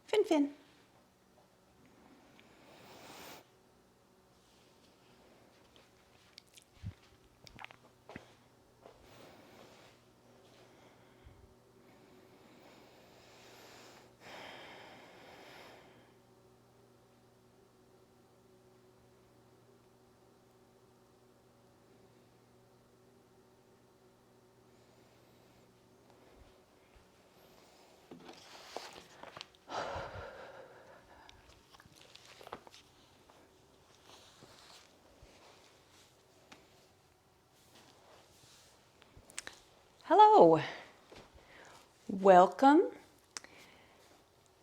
Fin Fin. Hello, welcome.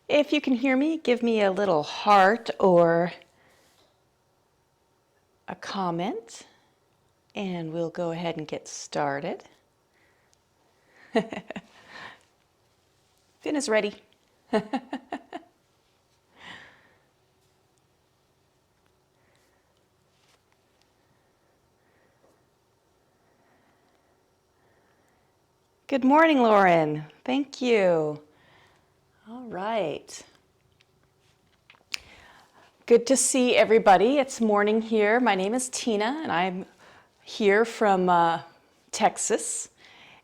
If you can hear me, give me a little heart or a comment, and we'll go ahead and get started. Finn is ready. Good morning, Lauren. Thank you. All right. Good to see everybody. It's morning here. My name is Tina, and I'm here from Texas.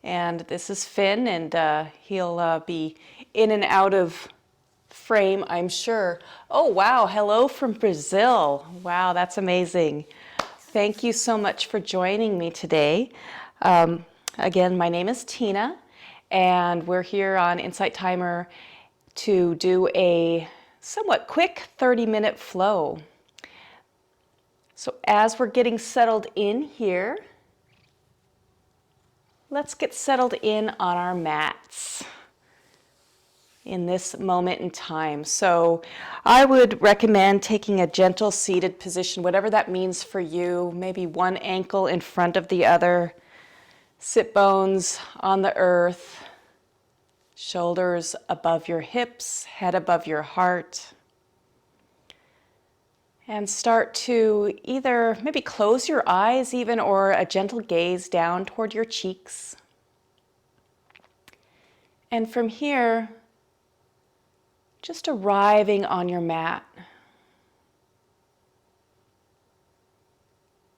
And this is Finn, and he'll be in and out of frame, I'm sure. Oh, wow. Hello from Brazil. Wow, that's amazing. Thank you so much for joining me today. Again, my name is Tina, and we're here on Insight Timer to do a somewhat quick 30-minute flow. So as we're getting settled in here, let's get settled in on our mats in this moment in time. So I would recommend taking a gentle seated position, whatever that means for you, maybe one ankle in front of the other, sit bones on the earth, shoulders above your hips, head above your heart. And start to either maybe close your eyes even, or a gentle gaze down toward your cheeks. And from here, just arriving on your mat.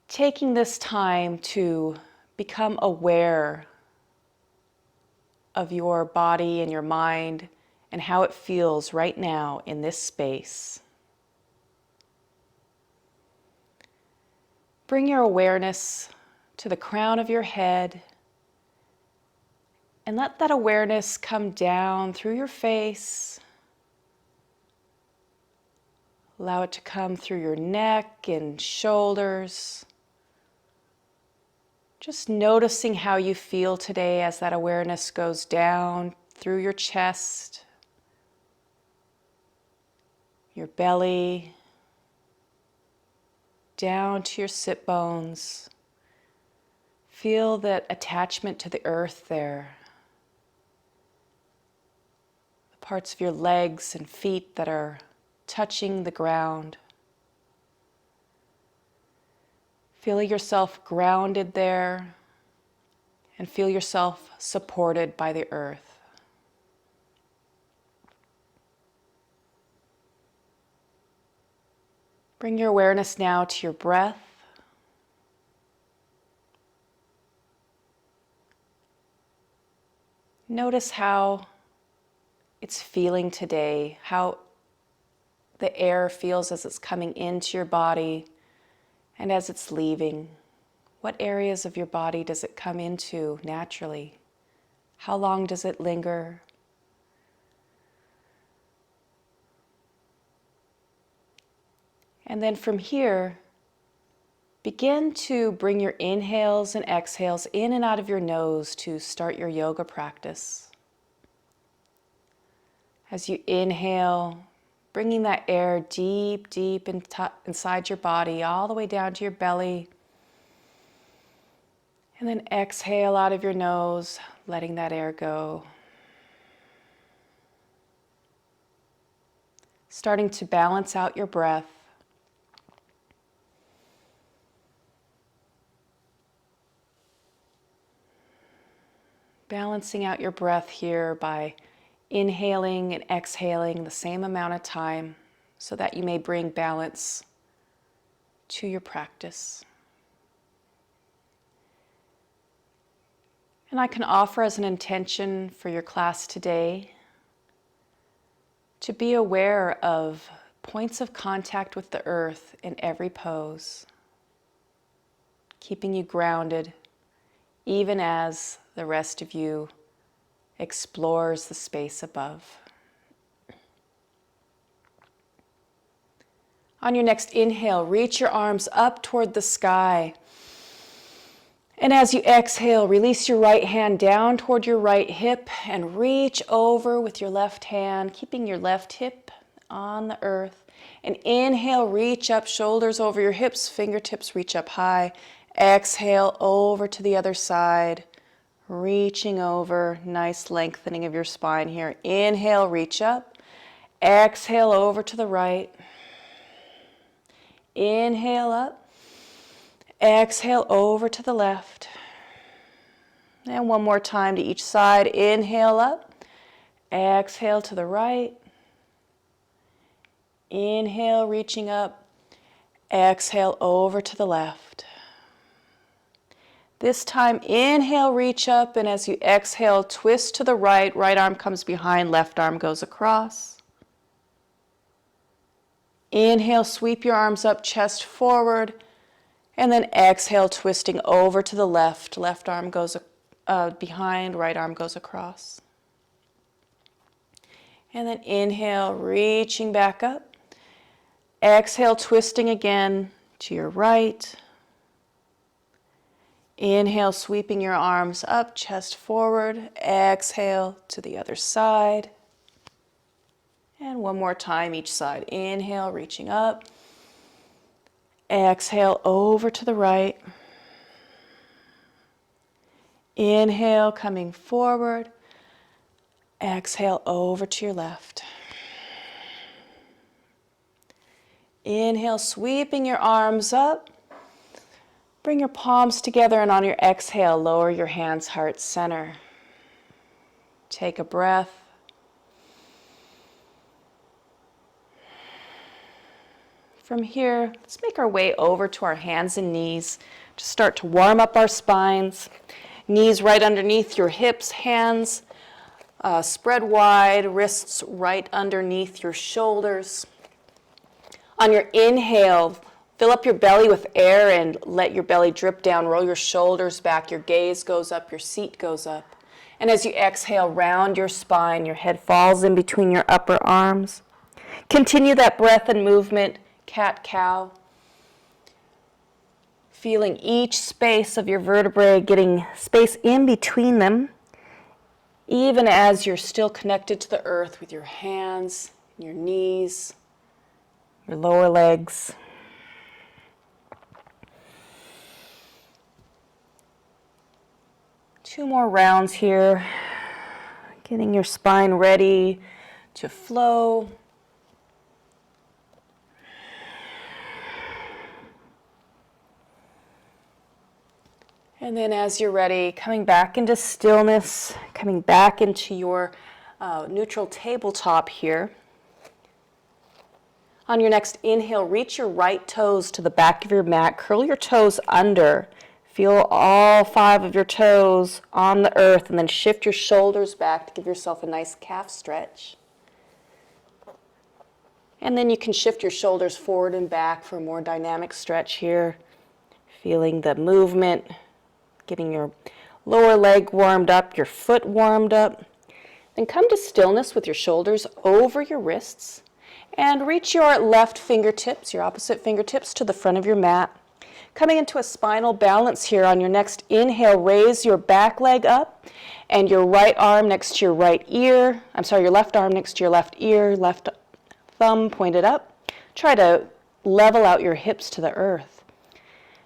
Taking this time to become aware of your body and your mind and how it feels right now in this space. Bring your awareness to the crown of your head and let that awareness come down through your face. Allow it to come through your neck and shoulders. Just noticing how you feel today as that awareness goes down through your chest, your belly, down to your sit bones. Feel that attachment to the earth there. The parts of your legs and feet that are touching the ground. Feel yourself grounded there and feel yourself supported by the earth. Bring your awareness now to your breath. Notice how it's feeling today, how the air feels as it's coming into your body and as it's leaving. What areas of your body does it come into naturally? How long does it linger? And then from here, begin to bring your inhales and exhales in and out of your nose to start your yoga practice. As you inhale, bringing that air deep, deep inside your body, all the way down to your belly. And then exhale out of your nose, letting that air go. Starting to balance out your breath. Balancing out your breath here by inhaling and exhaling the same amount of time so that you may bring balance to your practice. And I can offer as an intention for your class today to be aware of points of contact with the earth in every pose, keeping you grounded even as the rest of you explores the space above. On your next inhale, reach your arms up toward the sky. And as you exhale, release your right hand down toward your right hip and reach over with your left hand, keeping your left hip on the earth. And inhale, reach up, shoulders over your hips, fingertips reach up high. Exhale, over to the other side, reaching over, nice lengthening of your spine here. Inhale, reach up. Exhale, over to the right. Inhale up. Exhale, over to the left. And one more time to each side. Inhale up. Exhale to the right. Inhale, reaching up. Exhale, over to the left. This time, inhale, reach up, and as you exhale, twist to the right. Right arm comes behind, left arm goes across. Inhale, sweep your arms up, chest forward, and then exhale, twisting over to the left. Left arm goes behind, right arm goes across. And then inhale, reaching back up. Exhale, twisting again to your right. Inhale, sweeping your arms up, chest forward. Exhale to the other side. And one more time each side. Inhale, reaching up. Exhale, over to the right. Inhale, coming forward. Exhale, over to your left. Inhale, sweeping your arms up. Bring your palms together, and on your exhale, lower your hands, heart center. Take a breath. From here, let's make our way over to our hands and knees. Just start to warm up our spines. Knees right underneath your hips, hands spread wide, wrists right underneath your shoulders. On your inhale, fill up your belly with air and let your belly drip down. Roll your shoulders back. Your gaze goes up. Your seat goes up. And as you exhale, round your spine. Your head falls in between your upper arms. Continue that breath and movement, cat-cow. Feeling each space of your vertebrae, getting space in between them, even as you're still connected to the earth with your hands, your knees, your lower legs. Two more rounds here, getting your spine ready to flow. And then as you're ready, coming back into stillness, coming back into your neutral tabletop here. On your next inhale, reach your right toes to the back of your mat. Curl your toes under. Feel all 5 of your toes on the earth, and then shift your shoulders back to give yourself a nice calf stretch. And then you can shift your shoulders forward and back for a more dynamic stretch here. Feeling the movement, getting your lower leg warmed up, your foot warmed up. Then come to stillness with your shoulders over your wrists and reach your left fingertips, your opposite fingertips, to the front of your mat. Coming into a spinal balance here. On your next inhale, raise your back leg up and your right arm next to your right ear. Your left arm next to your left ear, left thumb pointed up. Try to level out your hips to the earth.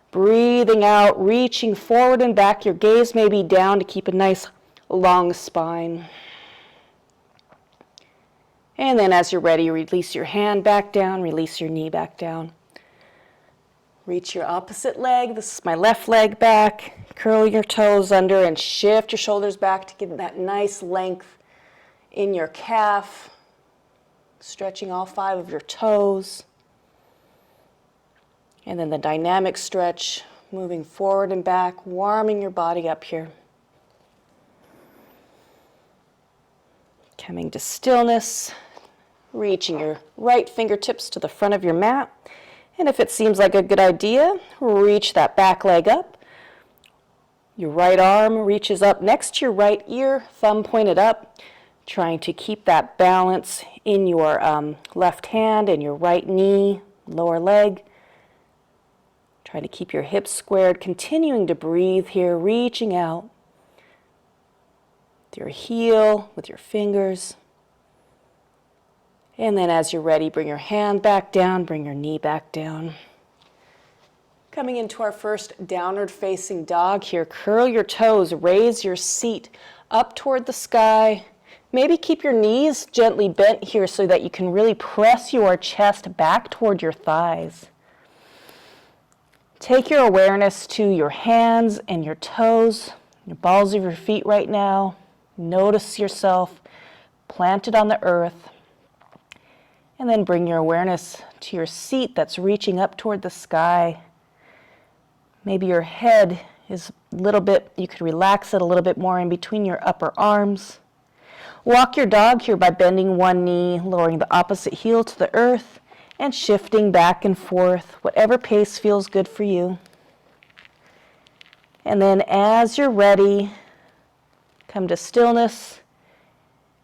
Breathing out, reaching forward and back. Your gaze may be down to keep a nice long spine. And then as you're ready, release your hand back down, release your knee back down. Reach your opposite leg. This is my left leg back. Curl your toes under and shift your shoulders back to give that nice length in your calf, stretching all 5 of your toes. And then the dynamic stretch, moving forward and back, warming your body up here. Coming to stillness, reaching your right fingertips to the front of your mat. And if it seems like a good idea, reach that back leg up. Your right arm reaches up next to your right ear, thumb pointed up, trying to keep that balance in your left hand and your right knee, lower leg. Trying to keep your hips squared, continuing to breathe here, reaching out with your heel, with your fingers. And then as you're ready, bring your hand back down, bring your knee back down. Coming into our first downward facing dog here, curl your toes, raise your seat up toward the sky. Maybe keep your knees gently bent here so that you can really press your chest back toward your thighs. Take your awareness to your hands and your toes, your balls of your feet right now. Notice yourself planted on the earth. And then bring your awareness to your seat that's reaching up toward the sky. Maybe your head is a little bit, you could relax it a little bit more in between your upper arms. Walk your dog here by bending one knee, lowering the opposite heel to the earth, and shifting back and forth, whatever pace feels good for you. And then as you're ready, come to stillness,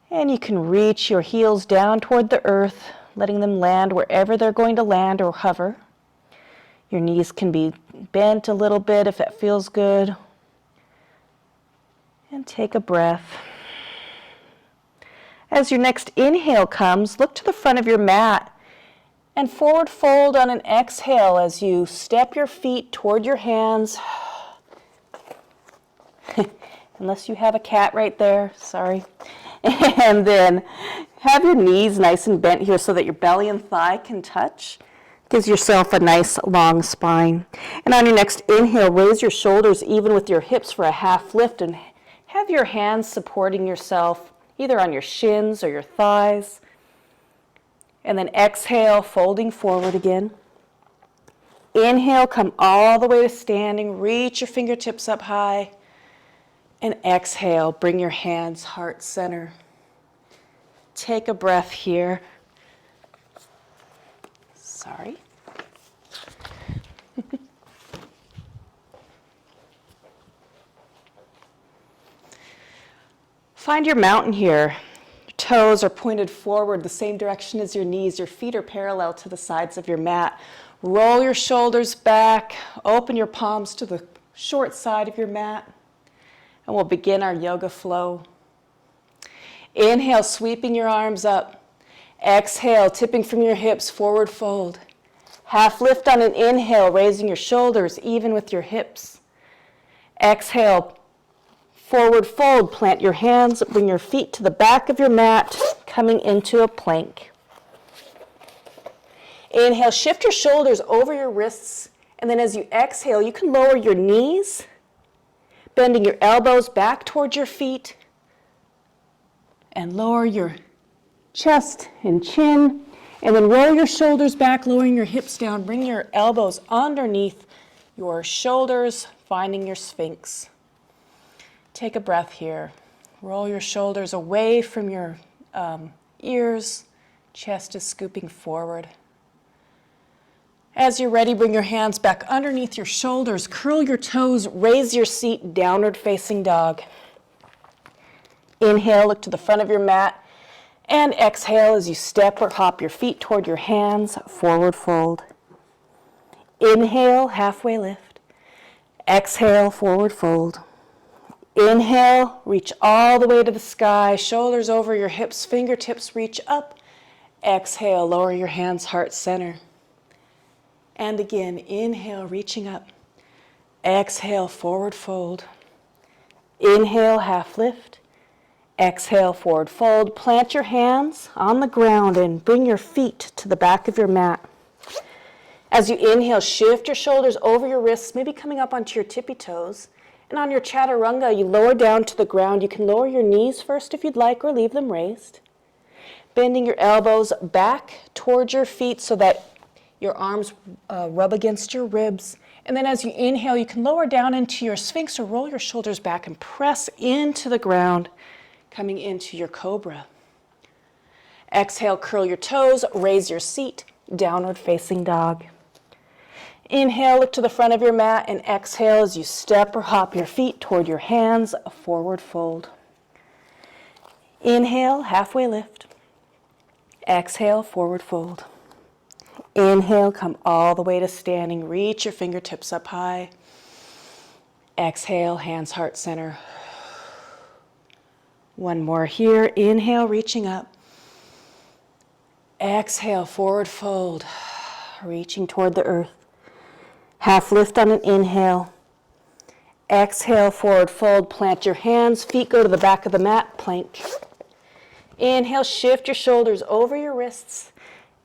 and you can reach your heels down toward the earth, letting them land wherever they're going to land or hover. Your knees can be bent a little bit if that feels good. And take a breath. As your next inhale comes, look to the front of your mat and forward fold on an exhale as you step your feet toward your hands. Unless you have a cat right there, sorry. And then have your knees nice and bent here so that your belly and thigh can touch. Gives yourself a nice long spine. And on your next inhale, raise your shoulders even with your hips for a half lift and have your hands supporting yourself either on your shins or your thighs. And then exhale, folding forward again. Inhale, come all the way to standing, reach your fingertips up high. And exhale, bring your hands heart center. Take a breath here. Sorry. Find your mountain here. Your toes are pointed forward the same direction as your knees. Your feet are parallel to the sides of your mat. Roll your shoulders back. Open your palms to the short side of your mat. And we'll begin our yoga flow. Inhale, sweeping your arms up. Exhale, tipping from your hips, forward fold. Half lift on an inhale, raising your shoulders even with your hips. Exhale, forward fold, plant your hands, bring your feet to the back of your mat, coming into a plank. Inhale, shift your shoulders over your wrists, and then as you exhale, you can lower your knees, bending your elbows back towards your feet, and lower your chest and chin, and then roll your shoulders back, lowering your hips down. Bring your elbows underneath your shoulders, finding your sphinx. Take a breath here. Roll your shoulders away from your ears. Chest is scooping forward. As you're ready, bring your hands back underneath your shoulders. Curl your toes. Raise your seat, downward facing dog. Inhale, look to the front of your mat. And exhale as you step or hop your feet toward your hands, forward fold. Inhale, halfway lift. Exhale, forward fold. Inhale, reach all the way to the sky, shoulders over your hips, fingertips reach up. Exhale, lower your hands, heart center. And again, inhale, reaching up. Exhale, forward fold. Inhale, half lift. Exhale, forward fold. Plant your hands on the ground and bring your feet to the back of your mat. As you inhale, shift your shoulders over your wrists, maybe coming up onto your tippy toes. And on your chaturanga, you lower down to the ground. You can lower your knees first if you'd like, or leave them raised. Bending your elbows back towards your feet so that your arms rub against your ribs. And then as you inhale, you can lower down into your sphinx or roll your shoulders back and press into the ground, coming into your cobra. Exhale, curl your toes, raise your seat, downward facing dog. Inhale, look to the front of your mat, and exhale as you step or hop your feet toward your hands, a forward fold. Inhale, halfway lift. Exhale, forward fold. Inhale, come all the way to standing. Reach your fingertips up high. Exhale, hands heart center. One more here. Inhale, reaching up. Exhale, forward fold, reaching toward the earth. Half lift on an inhale. Exhale, forward fold. Plant your hands. Feet go to the back of the mat. Plank. Inhale, shift your shoulders over your wrists.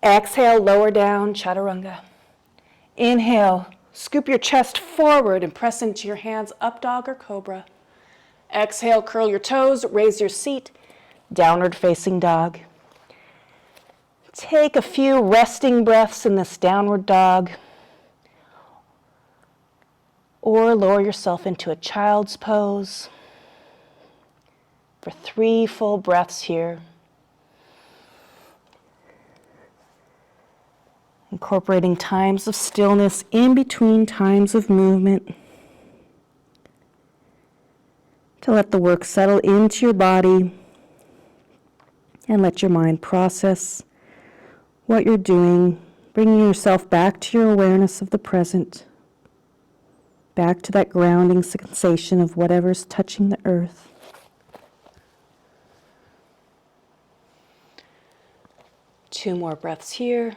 Exhale, lower down, chaturanga. Inhale, scoop your chest forward and press into your hands, up dog or cobra. Exhale, curl your toes, raise your seat, downward facing dog. Take a few resting breaths in this downward dog, or lower yourself into a child's pose for 3 full breaths here. Incorporating times of stillness in between times of movement to let the work settle into your body and let your mind process what you're doing, bringing yourself back to your awareness of the present, back to that grounding sensation of whatever's touching the earth. Two more breaths here.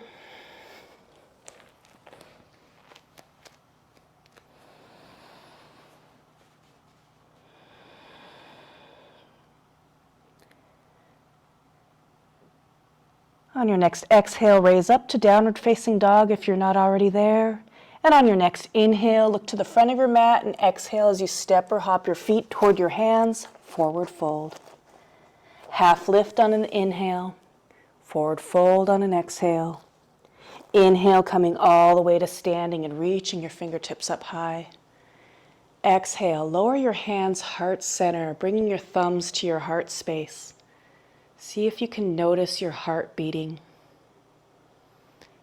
On your next exhale, raise up to downward facing dog if you're not already there. And on your next inhale, look to the front of your mat and exhale as you step or hop your feet toward your hands, forward fold. Half lift on an inhale, forward fold on an exhale. Inhale, coming all the way to standing and reaching your fingertips up high. Exhale, lower your hands heart center, bringing your thumbs to your heart space. See if you can notice your heart beating.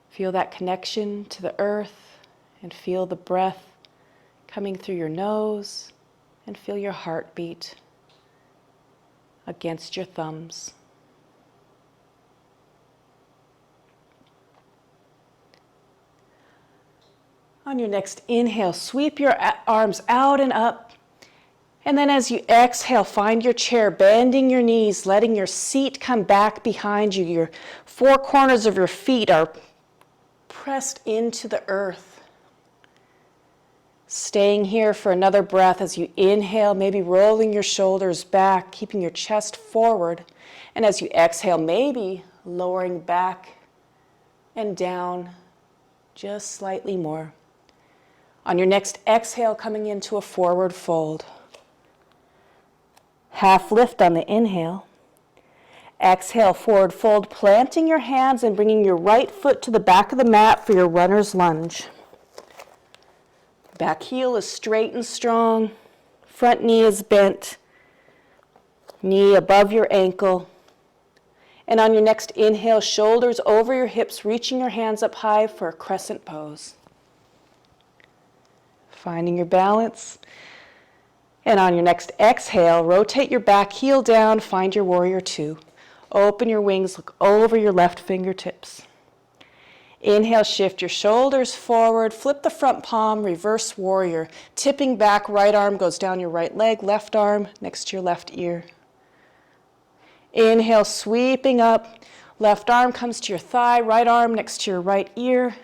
Feel that connection to the earth and feel the breath coming through your nose and feel your heartbeat against your thumbs. On your next inhale, sweep your arms out and up. And then as you exhale, find your chair, bending your knees, letting your seat come back behind you. Your 4 corners of your feet are pressed into the earth. Staying here for another breath as you inhale, maybe rolling your shoulders back, keeping your chest forward. And as you exhale, maybe lowering back and down just slightly more. On your next exhale, coming into a forward fold. Half lift on the inhale. Exhale, forward fold, planting your hands and bringing your right foot to the back of the mat for your runner's lunge. Back heel is straight and strong. Front knee is bent. Knee above your ankle. And on your next inhale, shoulders over your hips, reaching your hands up high for a crescent pose. Finding your balance. And on your next exhale, rotate your back heel down, find your warrior 2. Open your wings, look over your left fingertips. Inhale, shift your shoulders forward, flip the front palm, reverse warrior. Tipping back, right arm goes down your right leg, left arm next to your left ear. Inhale, sweeping up, left arm comes to your thigh, right arm next to your right ear.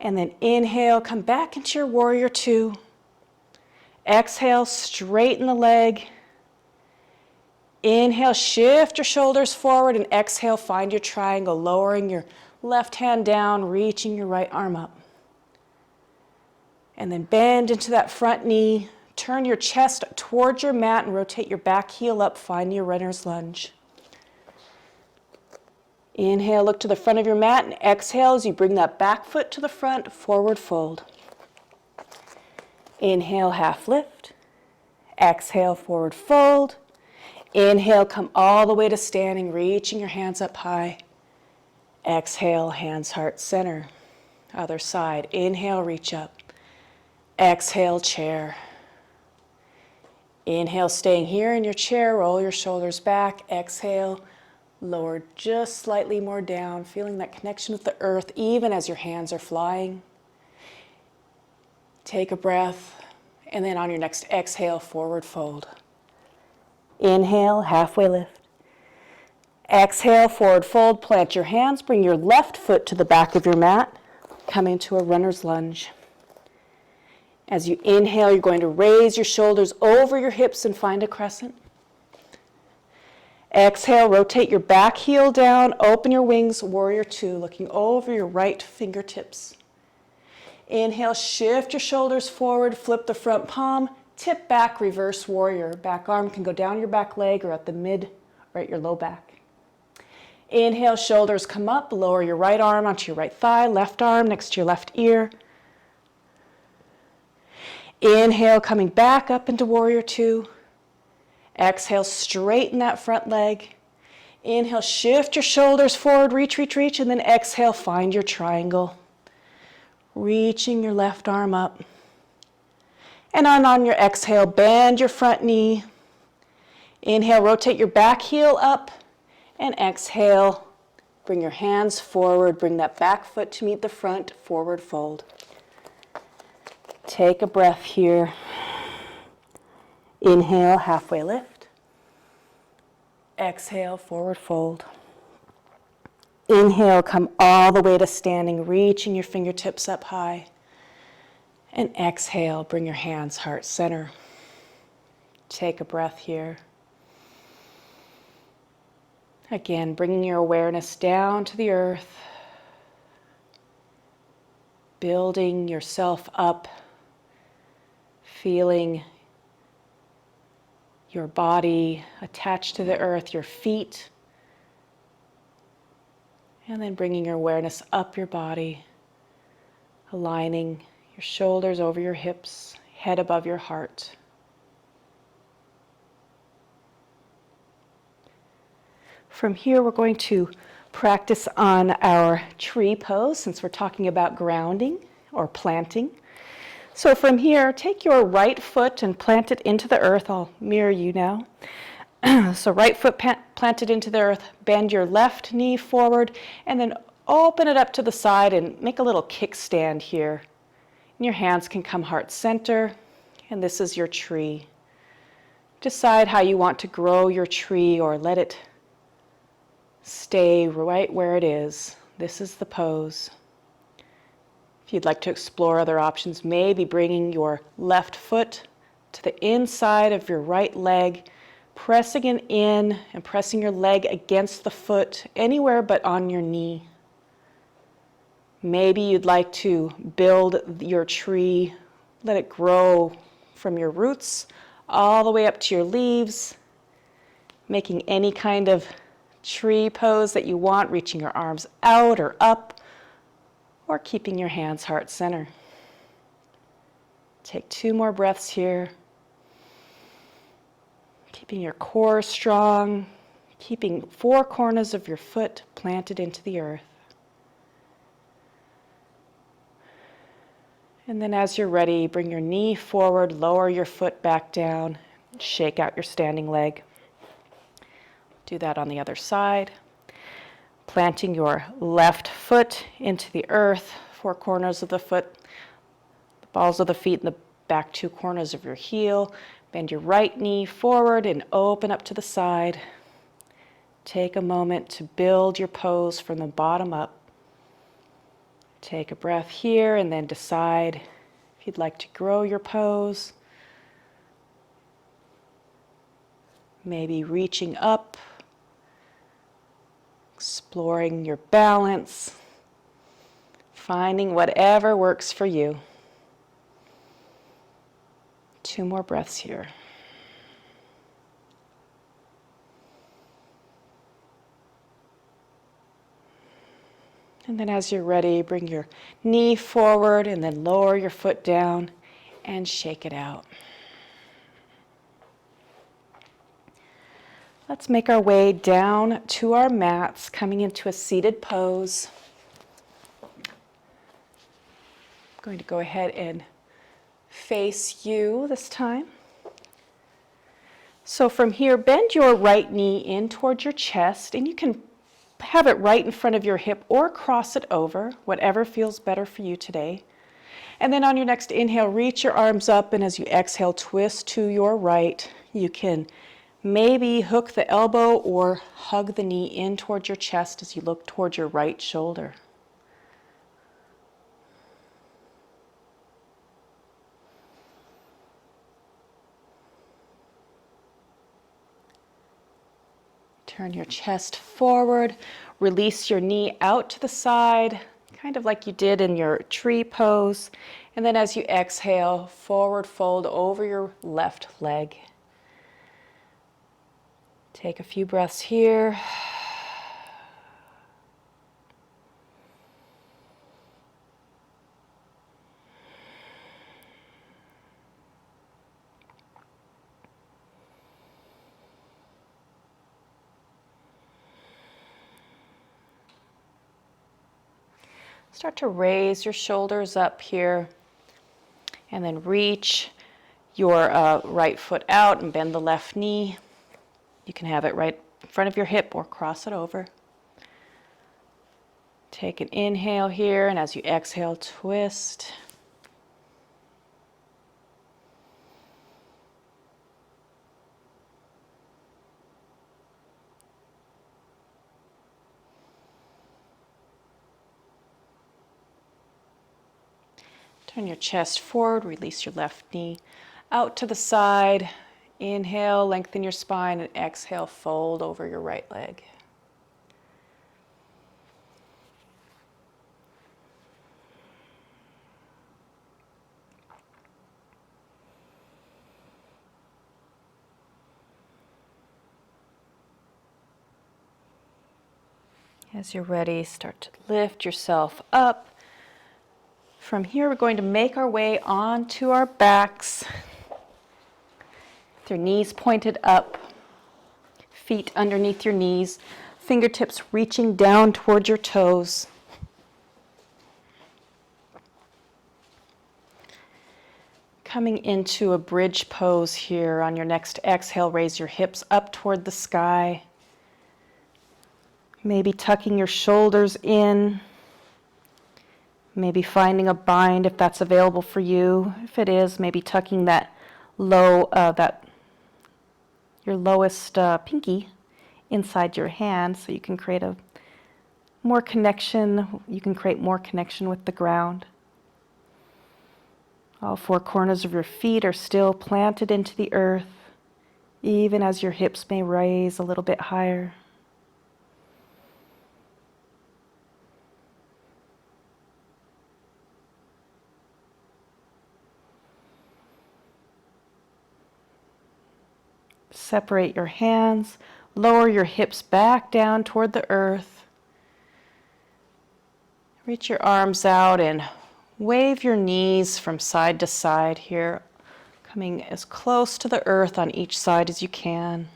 And then inhale, come back into your warrior 2. Exhale, straighten the leg. Inhale, shift your shoulders forward, and exhale, find your triangle, lowering your left hand down, reaching your right arm up. And then bend into that front knee. Turn your chest towards your mat and rotate your back heel up. Find your runner's lunge. Inhale, look to the front of your mat, and exhale as you bring that back foot to the front, forward fold. Inhale, half lift. Exhale, forward fold. Inhale, come all the way to standing, reaching your hands up high. Exhale, hands, heart, center. Other side. Inhale, reach up. Exhale, chair. Inhale, staying here in your chair, roll your shoulders back. Exhale, lower just slightly more down, feeling that connection with the earth even as your hands are flying. Take a breath, and then on your next exhale, forward fold. Inhale, halfway lift. Exhale, forward fold. Plant your hands, bring your left foot to the back of your mat. Come into a runner's lunge. As you inhale, you're going to raise your shoulders over your hips and find a crescent. Exhale, rotate your back heel down, open your wings, warrior two, looking over your right fingertips. Inhale, shift your shoulders forward, flip the front palm, tip back, reverse warrior. Back arm can go down your back leg or at the mid or at your low back. Inhale, shoulders come up, lower your right arm onto your right thigh, left arm next to your left ear. Inhale, coming back up into warrior two. Exhale, straighten that front leg. Inhale, shift your shoulders forward, reach, reach, reach, and then exhale, find your triangle. Reaching your left arm up. And on your exhale, bend your front knee. Inhale, rotate your back heel up. And exhale, bring your hands forward, bring that back foot to meet the front, forward fold. Take a breath here. Inhale, halfway lift. Exhale, forward fold. Inhale, come all the way to standing, reaching your fingertips up high. And exhale, bring your hands heart center. Take a breath here. Again, bringing your awareness down to the earth. Building yourself up. Feeling your body attached to the earth, your feet. And then bringing your awareness up your body, aligning your shoulders over your hips, head above your heart. From here, we're going to practice on our tree pose since we're talking about grounding or planting. So from here, take your right foot and plant it into the earth. I'll mirror you now. So right foot planted into the earth, bend your left knee forward, and then open it up to the side and make a little kickstand here. And your hands can come heart center, and this is your tree. Decide how you want to grow your tree or let it stay right where it is. This is the pose. If you'd like to explore other options, maybe bringing your left foot to the inside of your right leg, pressing it in and pressing your leg against the foot, anywhere but on your knee. Maybe you'd like to build your tree, let it grow from your roots all the way up to your leaves, making any kind of tree pose that you want, reaching your arms out or up, or keeping your hands heart center. Take 2 more breaths here. Keeping your core strong, keeping 4 corners of your foot planted into the earth. And then as you're ready, bring your knee forward, lower your foot back down, shake out your standing leg. Do that on the other side. Planting your left foot into the earth, 4 corners of the foot, the balls of the feet, and the back 2 corners of your heel. Bend your right knee forward and open up to the side. Take a moment to build your pose from the bottom up. Take a breath here and then decide if you'd like to grow your pose. Maybe reaching up, exploring your balance, finding whatever works for you. 2 more breaths here. And then as you're ready, bring your knee forward and then lower your foot down and shake it out. Let's make our way down to our mats, coming into a seated pose. I'm going to go ahead and face you this time. So from here, bend your right knee in towards your chest, and you can have it right in front of your hip or cross it over, whatever feels better for you today. And then on your next inhale, reach your arms up, and as you exhale, twist to your right. You can maybe hook the elbow or hug the knee in towards your chest as you look towards your right shoulder. Turn your chest forward, release your knee out to the side, kind of like you did in your tree pose. And then as you exhale, forward fold over your left leg. Take a few breaths here. Start to raise your shoulders up here, and then reach your right foot out and bend the left knee. You can have it right in front of your hip or cross it over. Take an inhale here, and as you exhale, twist. Turn your chest forward, release your left knee out to the side. Inhale, lengthen your spine, and exhale, fold over your right leg. As you're ready, start to lift yourself up. From here, we're going to make our way onto our backs. With your knees pointed up, feet underneath your knees, fingertips reaching down toward your toes. Coming into a bridge pose here. On your next exhale, raise your hips up toward the sky. Maybe tucking your shoulders in. Maybe finding a bind if that's available for you. If it is, maybe tucking that your lowest pinky inside your hand so you can create more connection. You can create more connection with the ground. All 4 corners of your feet are still planted into the earth, even as your hips may raise a little bit higher. Separate your hands, lower your hips back down toward the earth. Reach your arms out and wave your knees from side to side here, coming as close to the earth on each side as you can.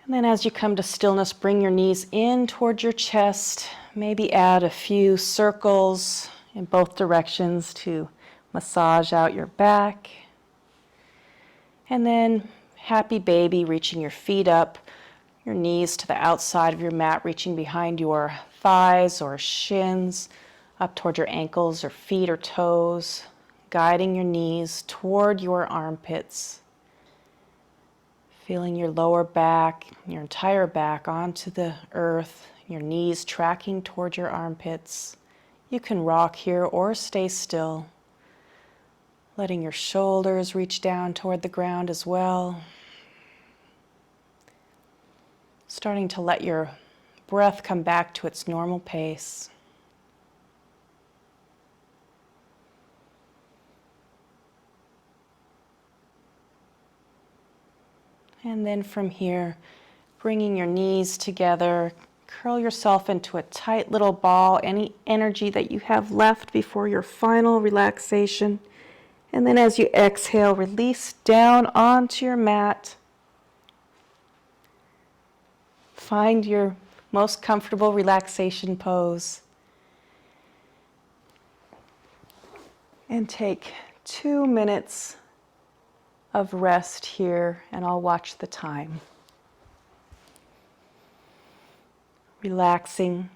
And then as you come to stillness, bring your knees in towards your chest. Maybe add a few circles in both directions to massage out your back. And then happy baby, reaching your feet up, your knees to the outside of your mat, reaching behind your thighs or shins, up toward your ankles or feet or toes, guiding your knees toward your armpits. Feeling your lower back, your entire back onto the earth, your knees tracking toward your armpits. You can rock here or stay still, letting your shoulders reach down toward the ground as well. Starting to let your breath come back to its normal pace. And then from here, bringing your knees together, curl yourself into a tight little ball, any energy that you have left before your final relaxation. And then as you exhale, release down onto your mat. Find your most comfortable relaxation pose. And take 2 minutes of rest here, and I'll watch the time. Relaxing,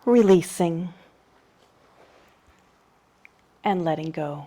releasing, and letting go.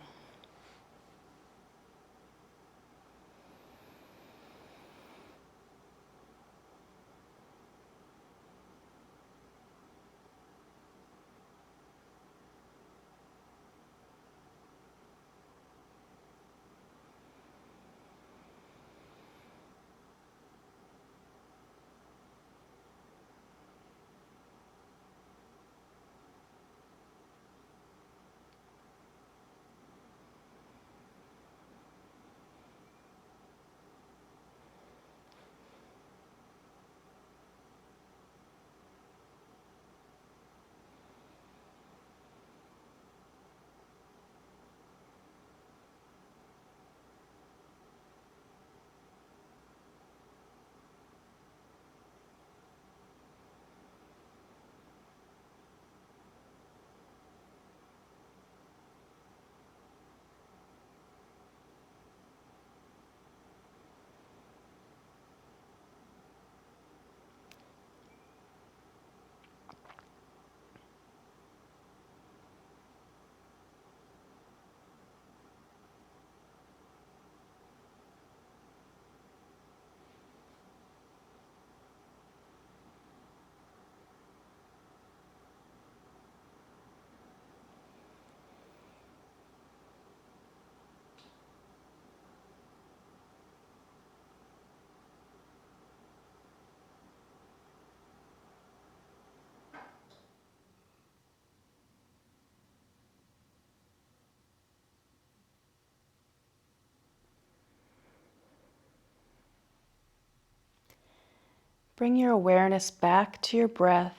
Bring your awareness back to your breath.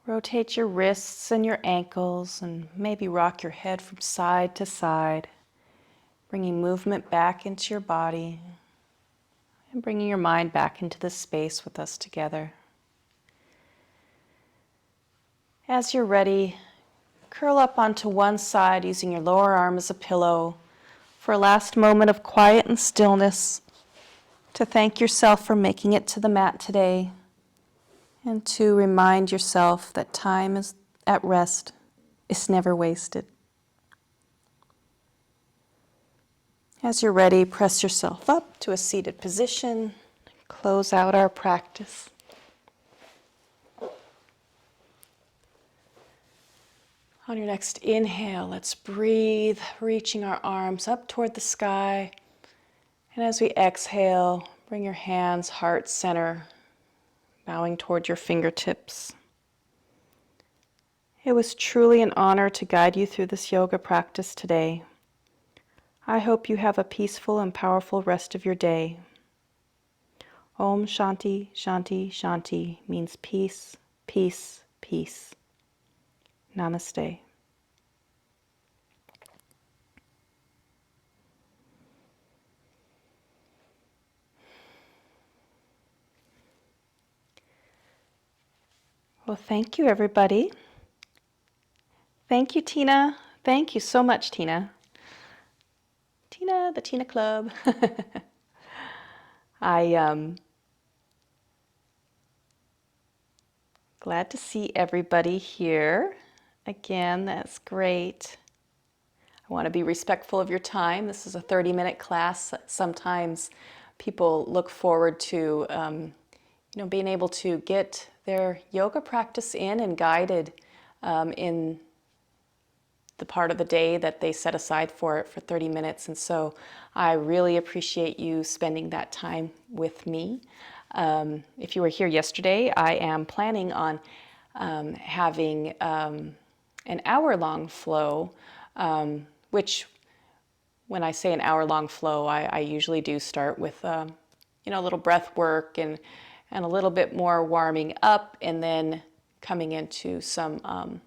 Rotate your wrists and your ankles and maybe rock your head from side to side, bringing movement back into your body and bringing your mind back into this space with us together. As you're ready, curl up onto one side using your lower arm as a pillow for a last moment of quiet and stillness, to thank yourself for making it to the mat today, and to remind yourself that time is at rest is never wasted. As you're ready, press yourself up to a seated position. Close out our practice. On your next inhale, let's breathe, reaching our arms up toward the sky. And as we exhale, bring your hands heart center, bowing toward your fingertips. It was truly an honor to guide you through this yoga practice today. I hope you have a peaceful and powerful rest of your day. Om Shanti, Shanti, Shanti means peace, peace, peace. Namaste. Well, thank you, everybody. Thank you, Tina. Thank you so much, Tina. Tina, the Tina Club. Glad to see everybody here. Again, that's great. I want to be respectful of your time. This is a 30-minute class. Sometimes people look forward to being able to get their yoga practice in and guided in the part of the day that they set aside for it for 30 minutes. And so I really appreciate you spending that time with me. If you were here yesterday, I am planning on having an hour-long flow, which when I say an hour-long flow, I usually do start with a little breath work and a little bit more warming up, and then coming into some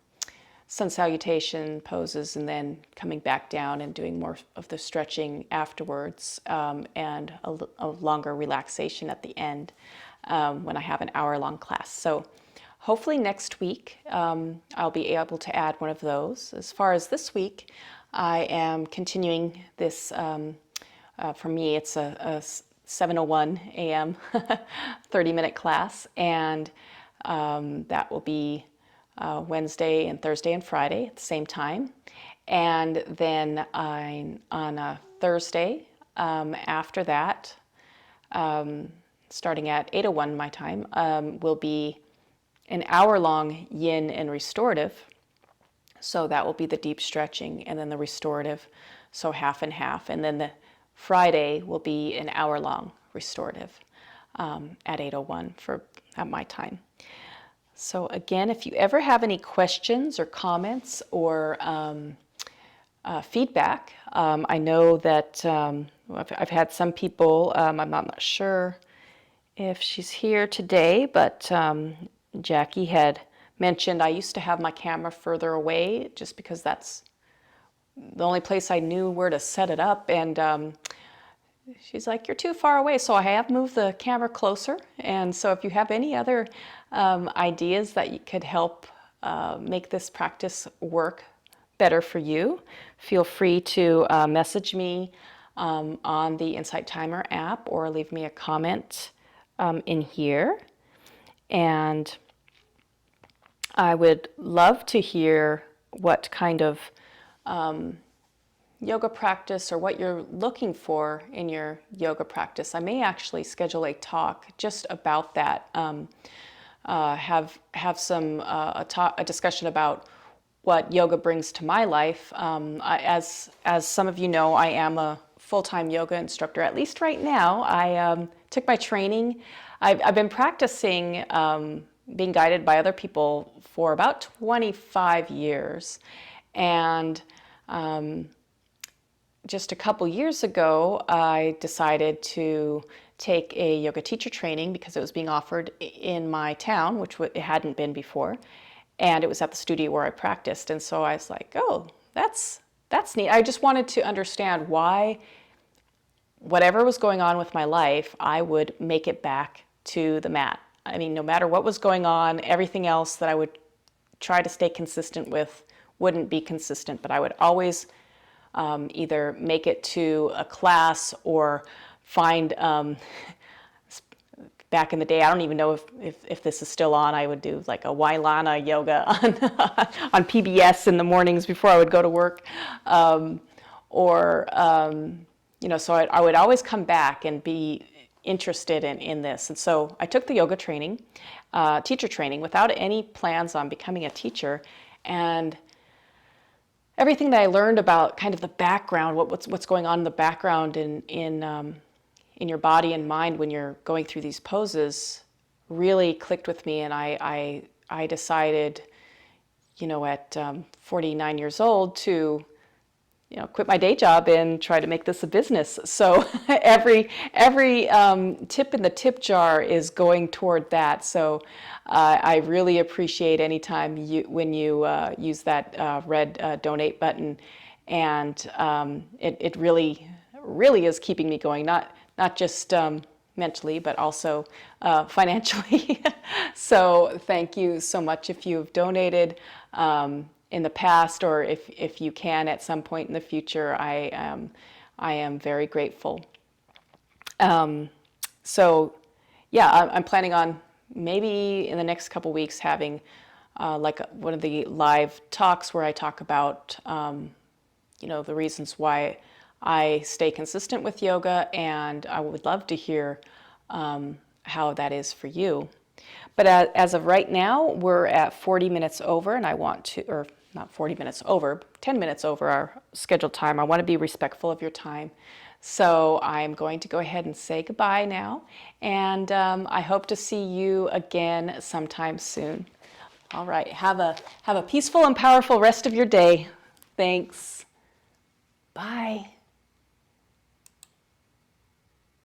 sun salutation poses, and then coming back down and doing more of the stretching afterwards, and a longer relaxation at the end when I have an hour-long class. So hopefully next week I'll be able to add one of those. As far as this week, I am continuing this, for me it's a 7:01 a.m. 30-minute class, and that will be Wednesday and Thursday and Friday at the same time. And then on a Thursday after that, starting at 8:01 my time, will be an hour-long yin and restorative. So that will be the deep stretching, and then the restorative, so half and half. And then the Friday will be an hour-long restorative at 8:01 at my time. So again, if you ever have any questions or comments or feedback, I know that I've had some people, I'm not sure if she's here today, but Jackie had mentioned I used to have my camera further away just because that's the only place I knew where to set it up, and she's like, you're too far away. So I have moved the camera closer, and so if you have any other ideas that you could help make this practice work better for you, feel free to message me on the Insight Timer app, or leave me a comment in here. And I would love to hear what kind of yoga practice or what you're looking for in your yoga practice. I may actually schedule a talk just about that. Have some a discussion about what yoga brings to my life. As some of you know, I am a full-time yoga instructor. At least right now, I took my training. I've been practicing being guided by other people for about 25 years, and just a couple years ago, I decided to take a yoga teacher training because it was being offered in my town, which it hadn't been before, and it was at the studio where I practiced. And so I was like, oh, that's neat. I just wanted to understand why, whatever was going on with my life, I would make it back to the mat. I mean, no matter what was going on, everything else that I would try to stay consistent with wouldn't be consistent, but I would always either make it to a class or find, back in the day, I don't even know if this is still on, I would do like a Wailana yoga on PBS in the mornings before I would go to work. So I would always come back and be interested in this. And so I took the yoga training, teacher training, without any plans on becoming a teacher. And everything that I learned about kind of the background, what's going on in the background in your body and mind when you're going through these poses, really clicked with me. And I decided, at 49 years old to quit my day job and try to make this a business. So every tip in the tip jar is going toward that. So I really appreciate any time when you use that red donate button, and it really is keeping me going. Not just mentally, but also financially. So thank you so much if you've donated in the past, or if you can at some point in the future. I am very grateful. So yeah, I'm planning on maybe in the next couple weeks having like one of the live talks where I talk about the reasons why I stay consistent with yoga, and I would love to hear how that is for you. But as of right now, we're at 40 minutes over, and I want to, or not 40 minutes over, 10 minutes over our scheduled time. I want to be respectful of your time. So I'm going to go ahead and say goodbye now, and I hope to see you again sometime soon. All right, have a peaceful and powerful rest of your day. Thanks. Bye.